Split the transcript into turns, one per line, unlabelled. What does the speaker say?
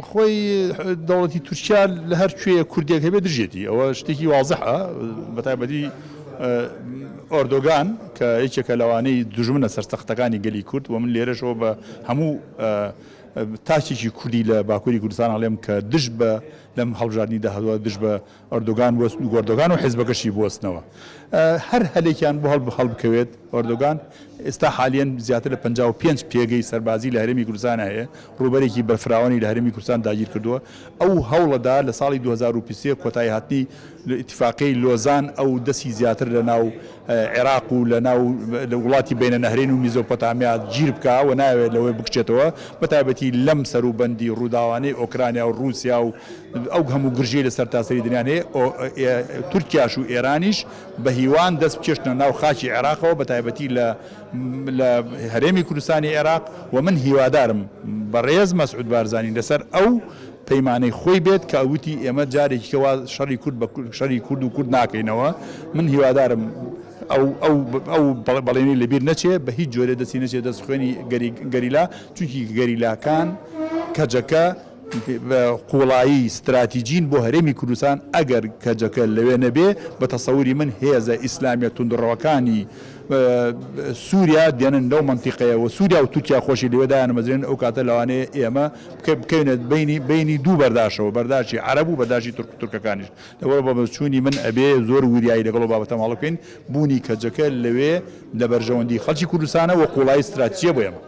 خۆی دەوڵەتی تورکیا لە هەر کوێیە کوردێک هەبێ دژێتی ئەوە شتێکی واضحە بەتایبەتی ئۆردۆگان کە یەکێکە لەوانەی دژمنە سەرسەختەکانی گەلی کورد و من لێرەشەوە بە هەموو تاچێکی کوردی لە باکووری کوردستان هەڵێم کە دژ بە لەم هەڵبژاردننی داهاتوە دژ بە ئۆردۆگان وەست و گۆردۆگان و حیزبەکەشی بوەستنەوە هەر هەلێکیان بۆ هەڵبکەوێت ئۆردۆگان ئێستا حالیان زیاتر لە 55 پێگەی سەربازی لە هەرێمی کوردستان هەیە ڕوبەرێکی بەرفراوانی لە هەرێمی کوردستان داگیر کردووە ئەو هەوڵەدا لە ساڵی 2023 کۆتایی هاتنی ئیتفاقی لۆزان ئەو دەستی زیاتر لە ناو عێراق و لە ناو وڵاتی بینە نەهرین و میزۆپۆتامیا گیر بکە و ناوێت لەوەی بکچێتەوە بەتایبەتی لەم سەروبەندی ڕووداوانەی ئۆکرانیا و رووسیا و ئەو هەموو گرژەی لە سەر تاسەری دنیان هەیە تورکیاش و ئێرانیش بە هیوان دەست بچێشتە ناو خاکی عێراقەوە بەتایبەتی لە هەرێمی کوردستانی عێراق و من هیوادارم بەڕێز مەسعود بارزانی لەسەر ئەو پەیمانەی خۆی بێت کە ئەوتی ئێمە جارێکیکەوە شەڕی کورد بە شەڕی کورد و کورد ناکەینەوە من هیوادارم ئەو بەڵێنی لەبیر نەچێ بە هیچ جۆرە دەستی نەچێت دەست خوێنی گەریلا چونکی گەریلاکان کەجەکە قوڵایی استراتیجین بۆ هەرێمی کوردستان ئەگەر کەجەکە لەوێ نەبێ بە تەسەوری من هێزە ئیسلامیە توندڕەوەکانی سووریا دێنن لەو منتیقەیەوە سووریا و تورکیا خۆشی لەوێدایان مەزرێن ئەو کاتە لەوانەیە ئێمە بکەینێت بینی دوو بەرداشەوە بەرداشی عەرەب و بەرداشی تورکەکانیش لەوەرە بە بەچوونی من ئەبێ زۆر وریایی لەگەڵ بابەتە ماڵ بکەین بوونی کەجەکە لەوێ لە بەرژەوەندی خەڵکی کوردستانە و قوڵایی استراتیجیە بۆ ئێمە